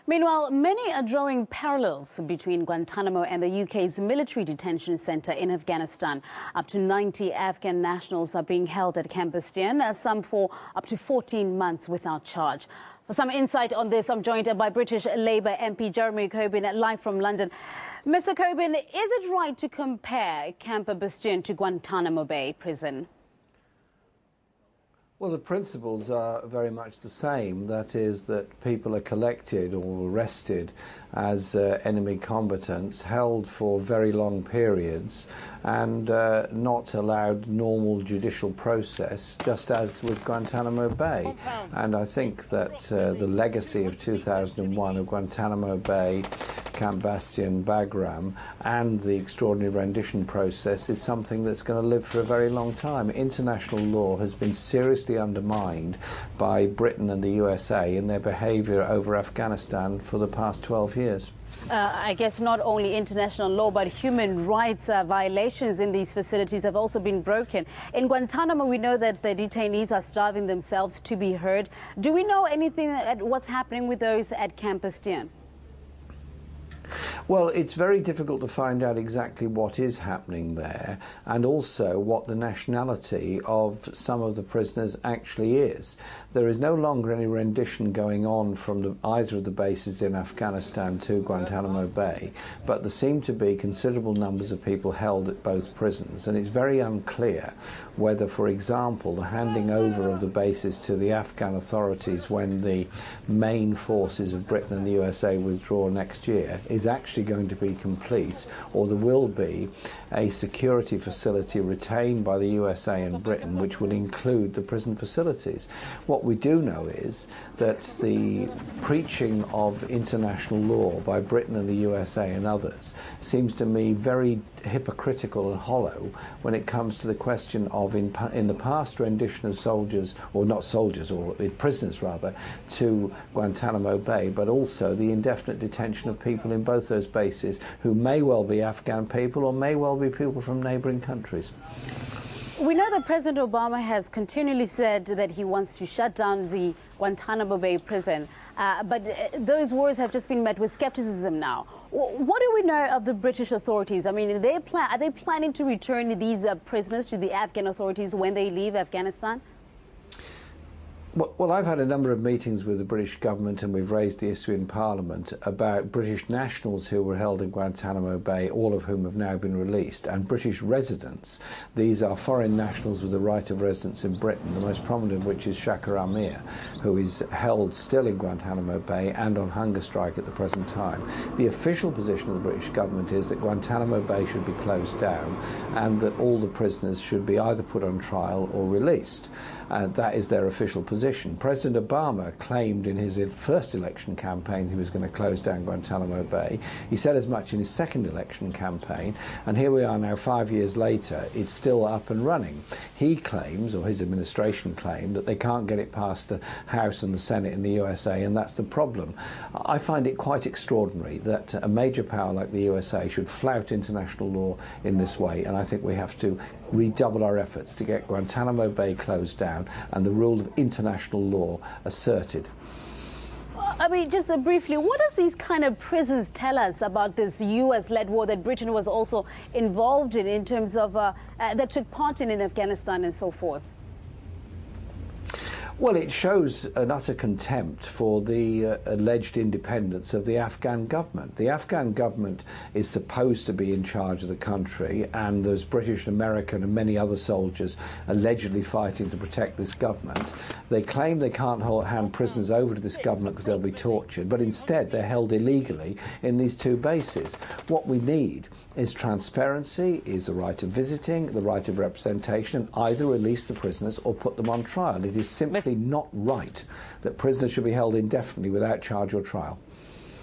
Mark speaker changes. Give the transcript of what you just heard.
Speaker 1: Meanwhile, many are drawing parallels between Guantanamo and the UK's military detention centre in Afghanistan. Up to 90 Afghan nationals are being held at Camp Bastion, some for up to 14 months without charge. For some insight on this, I'm joined by British Labour MP Jeremy Corbyn, live from London. Mr. Corbyn, is it right to compare Camp Bastion to Guantanamo Bay prison?
Speaker 2: Well, the principles are very much the same. That is, that people are collected or arrested as enemy combatants, held for very long periods and not allowed normal judicial process, just as with Guantanamo Bay. And I think that the legacy of 2001 of Guantanamo Bay, Camp Bastion, Bagram, and the extraordinary rendition process is something that's going to live for a very long time. International law has been seriously undermined by Britain and the USA in their behaviour over Afghanistan for the past 12 years.
Speaker 1: I guess not only international law, but human rights violations in these facilities have also been broken. In Guantanamo, we know that the detainees are starving themselves to be heard. Do we know anything at what's happening with those at Camp Bastion?
Speaker 2: Well, it's very difficult to find out exactly what is happening there and also what the nationality of some of the prisoners actually is. There is no longer any rendition going on from either of the bases in Afghanistan to Guantanamo Bay, but there seem to be considerable numbers of people held at both prisons, and it's very unclear whether, for example, the handing over of the bases to the Afghan authorities when the main forces of Britain and the USA withdraw next year is actually going to be complete, or there will be a security facility retained by the USA and Britain which will include the prison facilities. What we do know is that the preaching of international law by Britain and the USA and others seems to me very hypocritical and hollow when it comes to the question of in the past rendition of soldiers, or not soldiers, or prisoners rather, to Guantanamo Bay, but also the indefinite detention of people in both those bases who may well be Afghan people or may well be people from neighbouring countries.
Speaker 1: We know that President Obama has continually said that he wants to shut down the Guantanamo Bay prison, but those words have just been met with skepticism now. What do we know of the British authorities? I mean, are they planning to return these prisoners to the Afghan authorities when they leave Afghanistan?
Speaker 2: Well, I've had a number of meetings with the British government, and we've raised the issue in Parliament about British nationals who were held in Guantanamo Bay, all of whom have now been released, and British residents. These are foreign nationals with the right of residence in Britain, the most prominent of which is Shakar Amir, who is held still in Guantanamo Bay and on hunger strike at the present time. The official position of the British government is that Guantanamo Bay should be closed down and that all the prisoners should be either put on trial or released. That is their official position. President Obama claimed in his first election campaign he was going to close down Guantanamo Bay. He said as much in his second election campaign, and here we are now 5 years later, it's still up and running. He claims, or his administration claimed, that they can't get it past the House and the Senate in the USA, and that's the problem. I find it quite extraordinary that a major power like the USA should flout international law in this way, and I think we have to redouble our efforts to get Guantanamo Bay closed down and the rule of international law asserted.
Speaker 1: I mean, just briefly, what does these kind of prisons tell us about this US-led war that Britain was also involved in terms of that took part in Afghanistan and so forth?
Speaker 2: Well, it shows an utter contempt for the alleged independence of the Afghan government. The Afghan government is supposed to be in charge of the country, and there's British and American and many other soldiers allegedly fighting to protect this government. They claim they can't hand prisoners over to this government because they'll be tortured, but instead they're held illegally in these two bases. What we need is transparency, is the right of visiting, the right of representation, and either release the prisoners or put them on trial. It is simply not right that prisoners should be held indefinitely without charge or trial.